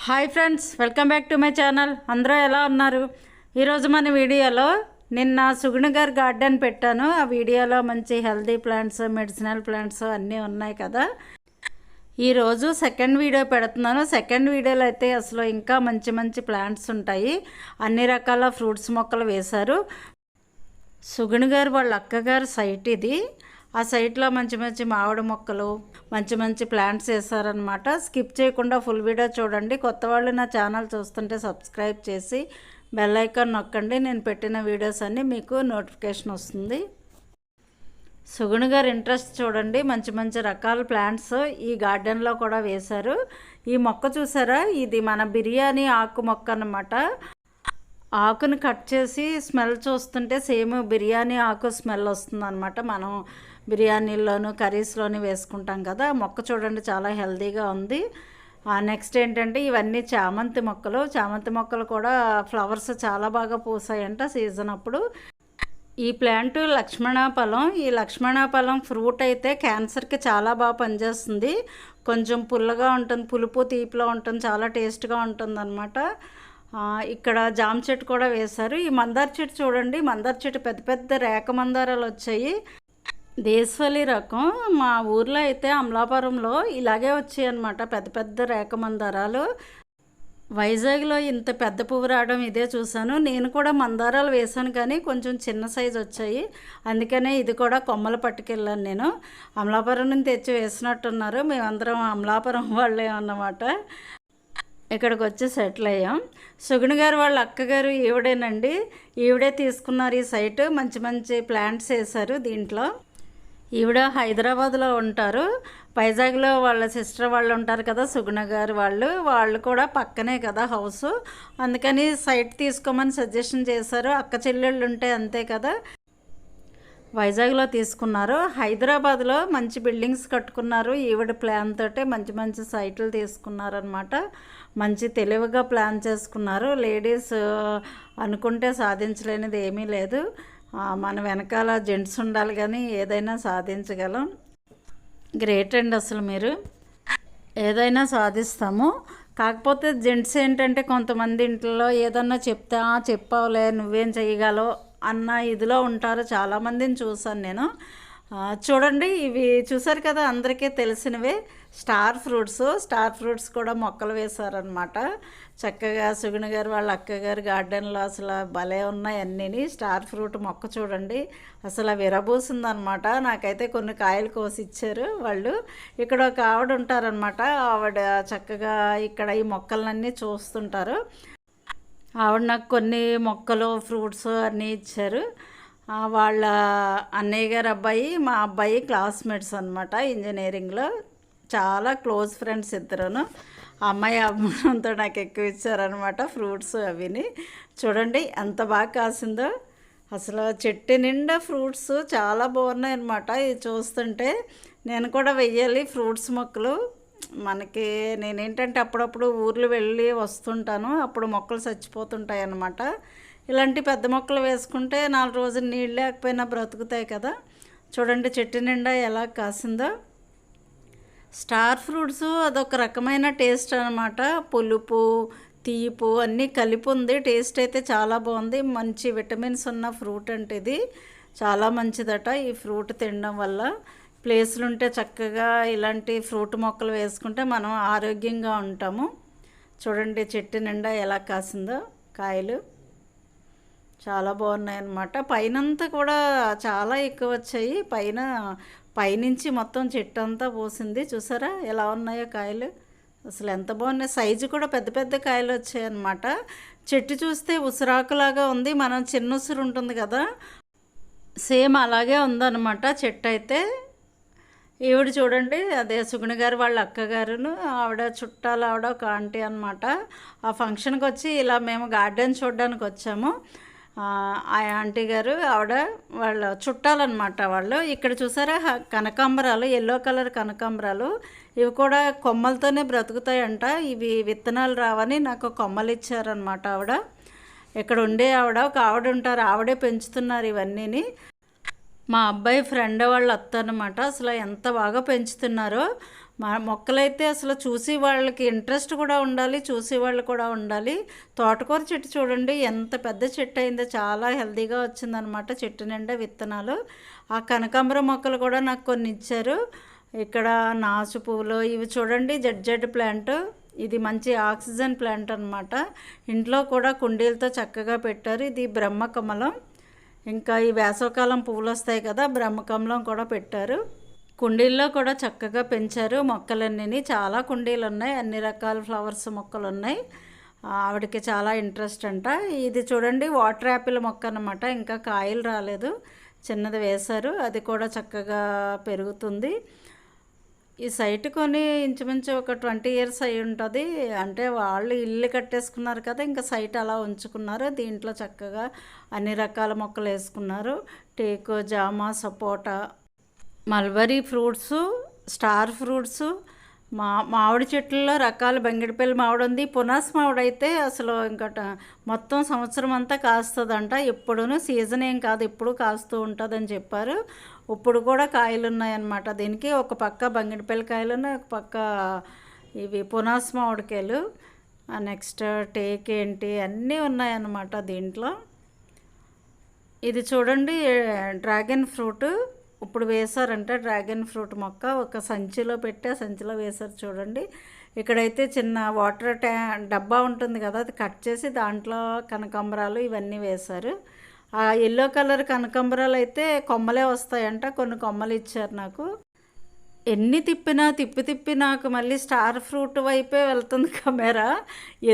Hi friends, welcome back to my channel. అందరూ ఎలా ఉన్నారు? ఈరోజు మన వీడియోలో నిన్న సుగుణ గారి గార్డెన్ పెట్టాను. ఆ వీడియోలో మంచి హెల్తీ ప్లాంట్స్, మెడిసినల్ ప్లాంట్స్ అన్నీ ఉన్నాయి కదా. ఈరోజు సెకండ్ వీడియో పెడుతున్నాను. సెకండ్ వీడియోలో అయితే అసలు ఇంకా మంచి మంచి ప్లాంట్స్ ఉంటాయి. అన్ని రకాల ఫ్రూట్స్ మొక్కలు వేశారు. సుగుణ గారు వాళ్ళ అక్కగారు సైట్ ఇది. ఆ సైట్లో మంచి మంచి మామిడి మొక్కలు, మంచి మంచి ప్లాంట్స్ వేసారనమాట. స్కిప్ చేయకుండా ఫుల్ వీడియో చూడండి. కొత్త వాళ్ళు నా ఛానల్ చూస్తుంటే సబ్స్క్రైబ్ చేసి బెల్ ఐకాన్ నొక్కండి. నేను పెట్టిన వీడియోస్ అన్నీ మీకు నోటిఫికేషన్ వస్తుంది. సుగుణ గారు ఇంట్రెస్ట్ చూడండి. మంచి మంచి రకాల ప్లాంట్స్ ఈ గార్డెన్లో కూడా వేశారు. ఈ మొక్క చూసారా, ఇది మన బిర్యానీ ఆకు మొక్క అన్నమాట. ఆకును కట్ చేసి స్మెల్ చూస్తుంటే సేమ్ బిర్యానీ ఆకు స్మెల్ వస్తుంది అనమాట. మనం బిర్యానీల్లోనూ కర్రీస్లోనూ వేసుకుంటాం కదా. మొక్క చూడండి చాలా హెల్తీగా ఉంది. నెక్స్ట్ ఏంటంటే ఇవన్నీ చామంతి మొక్కలు. చామంతి మొక్కలు కూడా ఫ్లవర్స్ చాలా బాగా పూసాయంట సీజన్ అప్పుడు. ఈ ప్లాంట్ లక్ష్మణాఫలం. ఈ లక్ష్మణాఫలం ఫ్రూట్ అయితే క్యాన్సర్కి చాలా బాగా పనిచేస్తుంది. కొంచెం పుల్లగా ఉంటుంది, పులుపు తీపిలో ఉంటుంది, చాలా టేస్ట్గా ఉంటుంది అనమాట. ఇక్కడ జామ చెట్టు కూడా వేశారు. ఈ మందార చెట్టు చూడండి, మందార చెట్టు పెద్ద పెద్ద రేఖ మందారాలు వచ్చాయి. దేశవాళీ రకం. మా ఊర్లో అయితే అమలాపురంలో ఇలాగే వచ్చాయి అన్నమాట, పెద్ద పెద్ద రేఖ మందారాలు. వైజాగ్లో ఇంత పెద్ద పువ్వు రావడం ఇదే చూశాను. నేను కూడా మందారాలు వేశాను కానీ కొంచెం చిన్న సైజు వచ్చాయి. అందుకనే ఇది కూడా కొమ్మలు పట్టుకెళ్ళాను నేను. అమలాపురం నుంచి తెచ్చి వేసినట్టున్నారు. మేమందరం అమలాపురం వాళ్ళే అన్నమాట. ఇక్కడికి వచ్చి సెటిల్ అయ్యాం. సుగుణ గారు వాళ్ళ అక్కగారు ఈవిడేనండి. ఈవిడే తీసుకున్నారు ఈ సైట్. మంచి మంచి ప్లాంట్స్ వేశారు దీంట్లో. ఈవిడ హైదరాబాద్లో ఉంటారు. వైజాగ్లో వాళ్ళ సిస్టర్ వాళ్ళు ఉంటారు కదా, సుగుణ గారు వాళ్ళు కూడా పక్కనే కదా హౌస్. అందుకని సైట్ తీసుకోమని సజెషన్ చేశారు. అక్క చెల్లెళ్ళు ఉంటే అంతే కదా. వైజాగ్లో తీసుకున్నారు. హైదరాబాద్లో మంచి బిల్డింగ్స్ కట్టుకున్నారు. ఈవిడ ప్లాన్ తోటే మంచి మంచి సైట్లు తీసుకున్నారనమాట. మంచి తెలివిగా ప్లాన్ చేసుకున్నారు. లేడీస్ అనుకుంటే సాధించలేనిది ఏమీ లేదు. మన వెనకాల జెంట్స్ ఉండాలి కానీ ఏదైనా సాధించగలం. గ్రేట్ అండి, అసలు మీరు ఏదైనా సాధిస్తాము. కాకపోతే జెంట్స్ ఏంటంటే కొంతమంది ఇంట్లో ఏదన్నా చెప్తే చెప్పావులే నువ్వేం చేయగలవు అన్న ఇదిలో ఉంటారు. చాలామందిని చూసాను నేను. చూడండి, ఇవి చూసారు కదా, అందరికీ తెలిసినవే స్టార్ ఫ్రూట్స్. స్టార్ ఫ్రూట్స్ కూడా మొక్కలు వేశారనమాట. చక్కగా సుగుణ గారు వాళ్ళ అక్కగారు గార్డెన్లో అసలు భలే ఉన్నాయి అన్నీ. స్టార్ ఫ్రూట్ మొక్క చూడండి, అసలు విరబూసిందనమాట. నాకైతే కొన్ని కాయలు కోసి ఇచ్చారు వాళ్ళు. ఇక్కడ ఒక ఆవిడ ఉంటారనమాట. ఆవిడ చక్కగా ఇక్కడ ఈ మొక్కలన్నీ చూస్తుంటారు. ఆవిడ నాకు కొన్ని మొక్కలు, ఫ్రూట్స్ అన్నీ ఇచ్చారు. వాళ్ళ అన్నయ్య గారు అబ్బాయి, మా అబ్బాయి క్లాస్మేట్స్ అనమాట ఇంజనీరింగ్లో. చాలా క్లోజ్ ఫ్రెండ్స్ ఇద్దరును. అమ్మాయి అమ్మతో నాకు ఎక్కువ ఇచ్చారనమాట ఫ్రూట్స్ అవిని. చూడండి ఎంత బాగా కాసిందో. అసలు చెట్టు నిండా ఫ్రూట్స్ చాలా బాగున్నాయి అనమాట. ఇది చూస్తుంటే నేను కూడా వెయ్యాలి ఫ్రూట్స్ మొక్కలు. మనకి నేనేంటంటే అప్పుడప్పుడు ఊర్లు వెళ్ళి వస్తుంటాను, అప్పుడు మొక్కలు చచ్చిపోతుంటాయి అన్నమాట. ఇలాంటి పెద్ద మొక్కలు వేసుకుంటే 4 రోజులు నీళ్ళు లేకపోయినా బ్రతుకుతాయి కదా. చూడండి చెట్టు నిండా ఎలా కాసిందో. స్టార్ ఫ్రూట్స్ అదొక రకమైన టేస్ట్ అనమాట. పులుపు, తీపు అన్నీ కలిపి ఉంది. టేస్ట్ అయితే చాలా బాగుంది. మంచి విటమిన్స్ ఉన్న ఫ్రూట్ అంటే ఇది చాలా మంచిదట. ఈ ఫ్రూట్ తినడం వల్ల ప్లేస్లు ఉంటే చక్కగా ఇలాంటి ఫ్రూట్ మొక్కలు వేసుకుంటే మనం ఆరోగ్యంగా ఉంటాము. చూడండి చెట్టు నిండా ఎలా కాసిందో కాయలు. చాలా బాగున్నాయి అన్నమాట. పైనంతా కూడా చాలా ఎక్కువ వచ్చాయి. పైనుంచి మొత్తం చెట్టు అంతా పోసింది. చూసారా ఎలా ఉన్నాయో కాయలు, అసలు ఎంత బాగున్నాయి. సైజు కూడా పెద్ద పెద్ద కాయలు వచ్చాయి అన్నమాట. చెట్టు చూస్తే ఉసిరాకులాగా ఉంది. మనం చిన్న ఉసిరు ఉంటుంది కదా, సేమ్ అలాగే ఉందన్నమాట చెట్టు అయితే. ఈవిడ చూడండి, అదే సుగుణ గారు వాళ్ళ అక్కగారును, ఆవిడ చుట్టాలు, ఆవిడ ఒక ఆంటీ అనమాట. ఆ ఫంక్షన్కి వచ్చి ఇలా మేము గార్డెన్ చూడడానికి వచ్చాము. ఆ ఆంటీ గారు ఆవిడ వాళ్ళ చుట్టాలన్నమాట వాళ్ళు. ఇక్కడ చూసారా కనకాంబరాలు, ఎల్లో కలర్ కనకాంబరాలు. ఇవి కూడా కొమ్మలతోనే బ్రతుకుతాయంట. ఇవి విత్తనాలు రావని నాకు కొమ్మలు ఇచ్చారనమాట ఆవిడ. ఇక్కడ ఉండే ఆవిడ, ఒక ఆవిడ ఉంటారు, ఆవిడే పెంచుతున్నారు ఇవన్నీని. మా అబ్బాయి ఫ్రెండ్ వాళ్ళ అత్త అనమాట. అసలు ఎంత బాగా పెంచుతున్నారో. మా మొక్కలైతే అసలు చూసి వాళ్ళకి ఇంట్రెస్ట్ కూడా ఉండాలి, చూసి వాళ్ళు కూడా ఉండాలి. తోటకూర చెట్టు చూడండి ఎంత పెద్ద చెట్టు అయిందో, చాలా హెల్తీగా వచ్చిందనమాట. చెట్టు నిండా విత్తనాలు. ఆ కనకాంబరం మొక్కలు కూడా నాకు కొన్ని ఇచ్చారు. ఇక్కడ నాసు పువ్వులు ఇవి చూడండి, జెడ్ ప్లాంట్. ఇది మంచి ఆక్సిజన్ ప్లాంట్ అనమాట. ఇంట్లో కూడా కుండీలతో చక్కగా పెట్టారు. ఇది బ్రహ్మకమలం. ఇంకా ఈ వేసవకాలం పువ్వులు వస్తాయి కదా, బ్రహ్మకమలం కూడా పెట్టారు. కుండీల్లో కూడా చక్కగా పెంచారు మొక్కలన్నీ. చాలా కుండీలు ఉన్నాయి, అన్ని రకాల ఫ్లవర్స్ మొక్కలు ఉన్నాయి. ఆవిడకి చాలా ఇంట్రెస్ట్ అంట. ఇది చూడండి వాటర్ యాపిల్ మొక్క అన్నమాట. ఇంకా కాయలు రాలేదు, చిన్నది వేశారు, అది కూడా చక్కగా పెరుగుతుంది. ఈ సైట్ కొని ఇంచుమించు ఒక 20 years అయి ఉంటుంది. అంటే వాళ్ళు ఇల్లు కట్టేసుకున్నారు కదా, ఇంకా సైట్ అలా ఉంచుకున్నారు. దీంట్లో చక్కగా అన్ని రకాల మొక్కలు వేసుకున్నారు. టేకు, జామ, సపోటా, మల్బరీ ఫ్రూట్సు, స్టార్ ఫ్రూట్సు, మామిడి చెట్లలో రకాల బంగిడిపల్లి మామిడి ఉంది. పునాస్ మామిడి అయితే అసలు ఇంకా మొత్తం సంవత్సరం అంతా కాస్తుందంట. ఎప్పుడూ సీజన్ ఏం కాదు, ఎప్పుడు కాస్తూ ఉంటుందని చెప్పారు. ఇప్పుడు కూడా కాయలు ఉన్నాయన్నమాట దీనికి. ఒక పక్క బంగిడిపల్లి కాయలు ఉన్నాయి, ఒక పక్క ఇవి పునాస్ మామిడికాయలు. నెక్స్ట్ టేక్ ఏంటి అన్నీ ఉన్నాయన్నమాట దీంట్లో. ఇది చూడండి డ్రాగన్ ఫ్రూట్. ఇప్పుడు వేశారంట డ్రాగన్ ఫ్రూట్ మొక్క. ఒక సంచిలో పెట్టి ఆ సంచిలో వేశారు చూడండి. ఇక్కడైతే చిన్న వాటర్ డబ్బా ఉంటుంది కదా, అది కట్ చేసి దాంట్లో కనకాంబరాలు ఇవన్నీ వేశారు. ఆ ఎల్లో కలర్ కనకాంబరాలు అయితే కొమ్మలే వస్తాయంట. కొన్ని కొమ్మలు ఇచ్చారు నాకు. ఎన్ని తిప్పి నాకు మళ్ళీ స్టార్ ఫ్రూట్ వైపే వెళ్తుంది కెమెరా.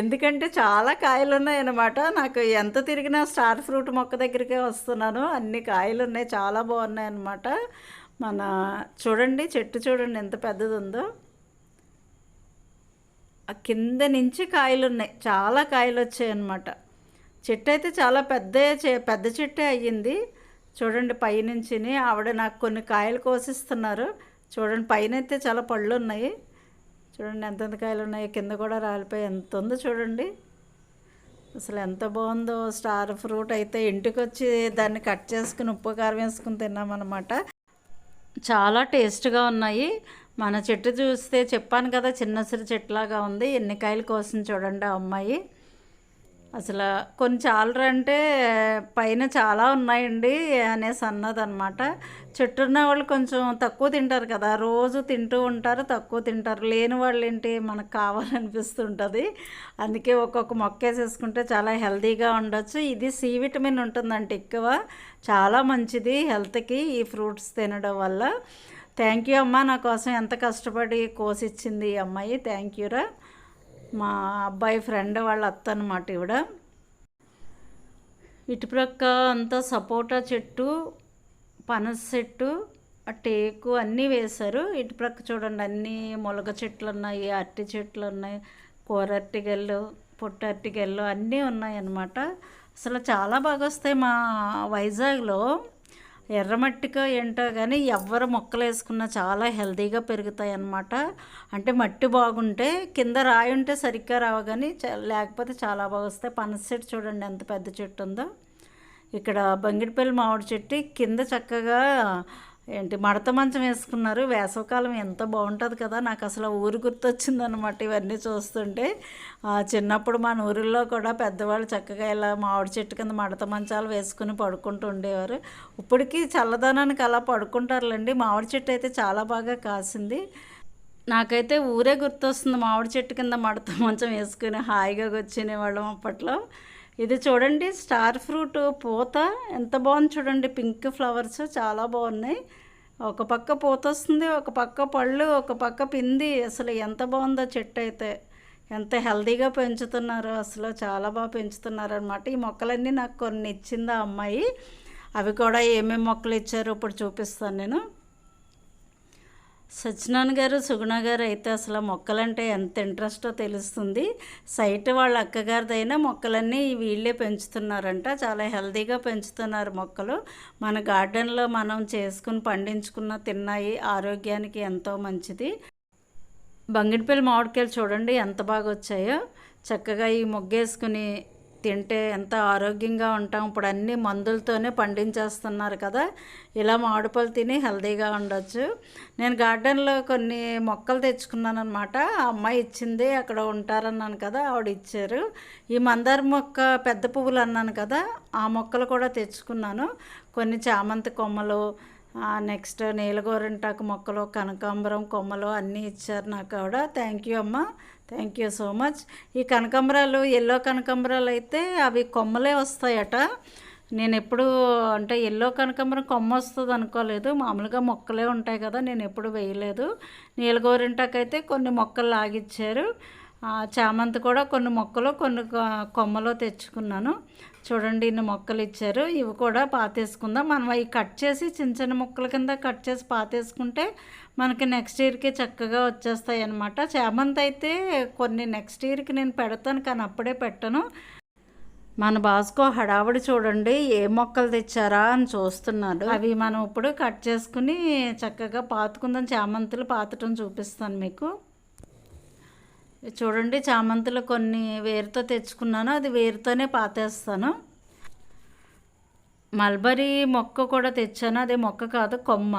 ఎందుకంటే చాలా కాయలు ఉన్నాయన్నమాట. నాకు ఎంత తిరిగినా స్టార్ ఫ్రూట్ మొక్క దగ్గరికే వస్తున్నాను. అన్ని కాయలు ఉన్నాయి, చాలా బాగున్నాయి అన్నమాట. మన చూడండి చెట్టు చూడండి ఎంత పెద్దది ఉందో. ఆ కింద నుంచి కాయలు ఉన్నాయి, చాలా కాయలు వచ్చాయి అన్నమాట. చెట్టు అయితే చాలా పెద్ద చెట్టే అయ్యింది. చూడండి పైనుంచి ఆవిడ నాకు కొన్ని కాయలు కోసిస్తున్నారు. చూడండి పైన అయితే చాలా పళ్ళు ఉన్నాయి. చూడండి ఎంతెంత కాయలు ఉన్నాయి, కింద కూడా రాలిపోయి ఎంత ఉందో చూడండి. అసలు ఎంత బాగుందో. స్టార్ ఫ్రూట్ అయితే ఇంటికి వచ్చి దాన్ని కట్ చేసుకుని ఉప్పు కారం వేసుకుని తిన్నామన్నమాట. చాలా టేస్ట్గా ఉన్నాయి. మన చెట్టు చూస్తే చెప్పాను కదా చిన్నసిరి చెట్టులాగా ఉంది. ఎన్ని కాయలు కోసింది చూడండి ఆ అమ్మాయి. అసలు కొన్ని చాలరంటే పైన చాలా ఉన్నాయండి అనేసి అన్నదన్నమాట. చెట్టున్న వాళ్ళు కొంచెం తక్కువ తింటారు కదా, రోజు తింటూ ఉంటారు, తక్కువ తింటారు. లేని వాళ్ళు ఏంటి మనకు కావాలనిపిస్తుంటుంది. అందుకే ఒక్కొక్క మొక్క వేసేసుకుంటే చాలా హెల్తీగా ఉండొచ్చు. ఇది సి విటమిన్ ఉంటుందంటే ఎక్కువ, చాలా మంచిది హెల్త్కి ఈ ఫ్రూట్స్ తినడం వల్ల. థ్యాంక్ యూ అమ్మ, నా కోసం ఎంత కష్టపడి కోసిచ్చింది ఈ అమ్మాయి. థ్యాంక్ యూరా. మా అబ్బాయి ఫ్రెండ్ వాళ్ళ అత్త అన్నమాట ఈవిడ. ఇటుప్రక్క అంతా సపోటా చెట్టు, పనస చెట్టు, టేకు అన్నీ వేశారు. ఇటుప్రక్క చూడండి అన్నీ మొలగ చెట్లు ఉన్నాయి, అరటి చెట్లు ఉన్నాయి, కూర అరటిగెళ్ళు, పొట్టు అరటిగెళ్ళు అన్నీ ఉన్నాయి అన్నమాట. అసలు చాలా బాగా వస్తాయి. మా వైజాగ్లో ఎర్రమట్టికో ఏంటో కానీ ఎవరు మొక్కలు వేసుకున్నా చాలా హెల్తీగా పెరుగుతాయి అన్నమాట. అంటే మట్టి బాగుంటే, కింద రాయి ఉంటే సరిగ్గా రావు కానీ లేకపోతే చాలా బాగా వస్తాయి. పనస చెట్టు చూడండి ఎంత పెద్ద చెట్టు ఉందో. ఇక్కడ బంగిడిపల్లి మామిడి చెట్టు కింద చక్కగా మడత మంచం వేసుకున్నారు. వేసవకాలం ఎంత బాగుంటుంది కదా. నాకు అసలు ఊరు గుర్తొచ్చిందనమాట ఇవన్నీ చూస్తుంటే. చిన్నప్పుడు మన ఊరిలో కూడా పెద్దవాళ్ళు చక్కగా ఇలా మామిడి చెట్టు కింద మడత మంచాలు వేసుకుని పడుకుంటూ ఉండేవారు. ఇప్పటికీ చల్లదనానికి అలా పడుకుంటారులేండి. మామిడి చెట్టు అయితే చాలా బాగా కాసింది. నాకైతే ఊరే గుర్తొస్తుంది. మామిడి చెట్టు కింద మడత మంచం వేసుకుని హాయిగా కూర్చునేవాళ్ళం అప్పట్లో. ఇది చూడండి స్టార్ ఫ్రూట్ పూత ఎంత బాగుంది చూడండి. పింక్ ఫ్లవర్స్ చాలా బాగున్నాయి. ఒక పక్క పూత వస్తుంది, ఒక పక్క పళ్ళు, ఒక పక్క పిండి. అసలు ఎంత బాగుందో చెట్టు అయితే. ఎంత హెల్తీగా పెంచుతున్నారు, అసలు చాలా బాగా పెంచుతున్నారు అనమాట. ఈ మొక్కలన్నీ నాకు కొన్ని ఇచ్చింది ఆ అమ్మాయి. అవి కూడా ఏమేమి మొక్కలు ఇచ్చారో ఇప్పుడు చూపిస్తాను నేను. సత్యనారాయణ గారు, సుగుణ గారు అయితే అసలు మొక్కలంటే ఎంత ఇంట్రెస్టో తెలుస్తుంది. సైట్ వాళ్ళ అక్కగారిదైనా మొక్కలన్నీ వీళ్ళే పెంచుతున్నారంట. చాలా హెల్తీగా పెంచుతున్నారు మొక్కలు. మన గార్డెన్లో మనం చేసుకుని పండించుకున్న తిన్నాయి ఆరోగ్యానికి ఎంతో మంచిది. బంగిడిపల్లి మామిడికాయలు చూడండి ఎంత బాగా వచ్చాయో. చక్కగా ఈ మొగ్గేసుకుని తింటే ఎంత ఆరోగ్యంగా ఉంటాం. ఇప్పుడు అన్నీ మందులతోనే పండించేస్తున్నారు కదా, ఇలా మామిడి పళ్ళు తిని హెల్తీగా ఉండొచ్చు. నేను గార్డెన్లో కొన్ని మొక్కలు తెచ్చుకున్నాను అనమాట. ఆ అమ్మాయి ఇచ్చింది, అక్కడ ఉంటారన్నాను కదా, ఆవిడ ఇచ్చారు. ఈ మందార మొక్క పెద్ద పువ్వులు అన్నాను కదా, ఆ మొక్కలు కూడా తెచ్చుకున్నాను. కొన్ని చామంతి కొమ్మలు, నెక్స్ట్ నీలగోరింటాకు మొక్కలు, కనకాంబరం కొమ్మలు అన్నీ ఇచ్చారు నాకు ఆవిడ. థ్యాంక్ యూ అమ్మ, థ్యాంక్ యూ సో మచ్. ఈ కనకాంబరాలు, ఎల్లో కనకాంబరాలు అయితే అవి కొమ్మలే వస్తాయట. నేను ఎప్పుడు అంటే ఎల్లో కనకాంబరం కొమ్మ వస్తుంది అనుకోలేదు, మామూలుగా మొక్కలే ఉంటాయి కదా, నేను ఎప్పుడు వేయలేదు. నీలగోరింటాకు అయితే కొన్ని మొక్కలు లాగిచ్చారు. చామంతి కూడా కొన్ని మొక్కలు కొన్ని కొమ్మలో తెచ్చుకున్నాను. చూడండి, ఇన్ని మొక్కలు ఇచ్చారు. ఇవి కూడా పాతేసుకుందాం. మనం అవి కట్ చేసి చిన్న చిన్న ముక్కల కింద కట్ చేసి పాతేసుకుంటే మనకి నెక్స్ట్ ఇయర్కి చక్కగా వచ్చేస్తాయి అన్నమాట. చామంతి అయితే కొన్ని నెక్స్ట్ ఇయర్కి నేను పెడతాను, కానీ అప్పుడే పెట్టను. మన బాస్కో హడావుడి చూడండి, ఏ మొక్కలు తెచ్చారా అని చూస్తున్నాడు. అవి మనం ఇప్పుడు కట్ చేసుకుని చక్కగా పాతుకుందాం. చామంతులు పాతటం చూపిస్తాను మీకు. చూడండి, చామంతులు కొన్ని వేరుతో తెచ్చుకున్నాను, అది వేరుతోనే పాతేస్తాను. మల్బరీ మొక్క కూడా తెచ్చాను, అదే మొక్క కాదు, కొమ్మ.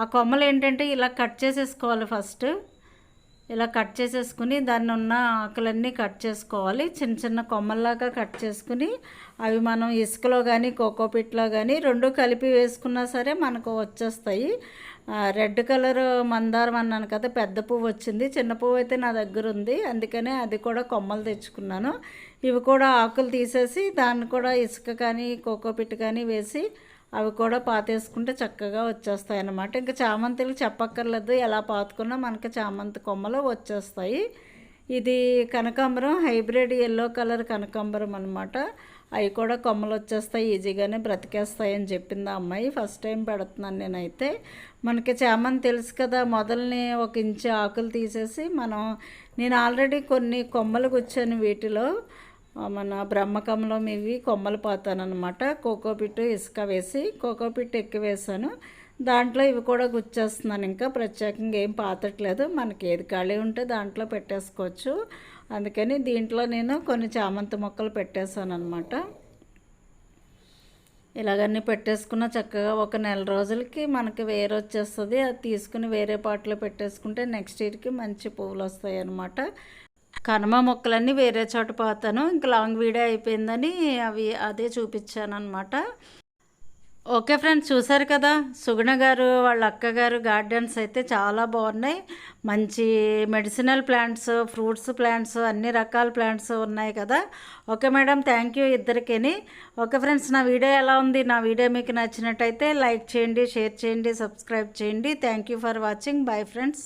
ఆ కొమ్మలు ఏంటంటే ఇలా కట్ చేసేసుకోవాలి. ఫస్ట్ ఇలా కట్ చేసేసుకుని దాన్ని ఉన్న ఆకులన్నీ కట్ చేసుకోవాలి. చిన్న చిన్న కొమ్మల్లాగా కట్ చేసుకుని అవి మనం ఇసుకలో కానీ కోకోపిట్లో కానీ రెండు కలిపి వేసుకున్నా సరే మనకు వచ్చేస్తాయి. రెడ్ కలర్ మందారం అన్నాను కదా, పెద్ద పువ్వు వచ్చింది. చిన్న పువ్వు అయితే నా దగ్గర ఉంది, అందుకనే అది కూడా కొమ్మలు తెచ్చుకున్నాను. ఇవి కూడా ఆకులు తీసేసి దాన్ని కూడా ఇసుక కానీ కోకోపిట్ కానీ వేసి అవి కూడా పాతేసుకుంటే చక్కగా వచ్చేస్తాయి అన్నమాట. ఇంకా చామంతులు చెప్పక్కర్లేదు, ఎలా పాతుకున్నా మనకి చామంతి కొమ్మలు వచ్చేస్తాయి. ఇది కనకాంబరం, హైబ్రిడ్ ఎల్లో కలర్ కనకాంబరం అనమాట. అవి కూడా కొమ్మలు వచ్చేస్తాయి, ఈజీగానే బ్రతికేస్తాయి అని చెప్పింది ఆ అమ్మాయి. ఫస్ట్ టైం పెడుతున్నాను నేనైతే. మనకి చామంతి తెలుసు కదా, మొదలని 1 ఇంచు ఆకులు తీసేసి నేను ఆల్రెడీ కొన్ని కొమ్మలు గుచ్చాను వీటిలో. మన బ్రహ్మకమలం ఇవి కొమ్మలు పాతానమాట. కోకోపిట్ ఇసుక వేసి కోకోపిట్ ఎక్కువ వేసాను, దాంట్లో ఇవి కూడా గుచ్చేస్తున్నాను. ఇంకా ప్రత్యేకంగా ఏం పాతట్లేదు, మనకి ఏది ఖాళీ ఉంటే దాంట్లో పెట్టేసుకోవచ్చు. అందుకని దీంట్లో నేను కొన్ని చామంతి మొక్కలు పెట్టేశాను అనమాట. ఇలాగన్నీ పెట్టేసుకున్న చక్కగా 1 నెల రోజులకి మనకి వేరు వచ్చేస్తుంది. అది తీసుకుని వేరే పాటలో పెట్టేసుకుంటే నెక్స్ట్ ఇయర్కి మంచి పువ్వులు వస్తాయి అన్నమాట. కనుమ మొక్కలన్నీ వేరే చోట పాతాను. ఇంకా లాంగ్ వీడియో అయిపోయిందని అదే చూపించాను అనమాట. ఓకే ఫ్రెండ్స్, చూసారు కదా, సుగుణ గారు వాళ్ళ అక్కగారు గార్డెన్స్ అయితే చాలా బాగున్నాయి. మంచి మెడిసినల్ ప్లాంట్స్, ఫ్రూట్స్ ప్లాంట్స్, అన్ని రకాల ప్లాంట్స్ ఉన్నాయి కదా. ఓకే మేడం, థ్యాంక్ యూ ఇద్దరికిని. ఓకే ఫ్రెండ్స్, నా వీడియో ఎలా ఉంది? నా వీడియో మీకు నచ్చినట్టయితే లైక్ చేయండి, షేర్ చేయండి, సబ్స్క్రైబ్ చేయండి. Thank you for watching. Bye friends.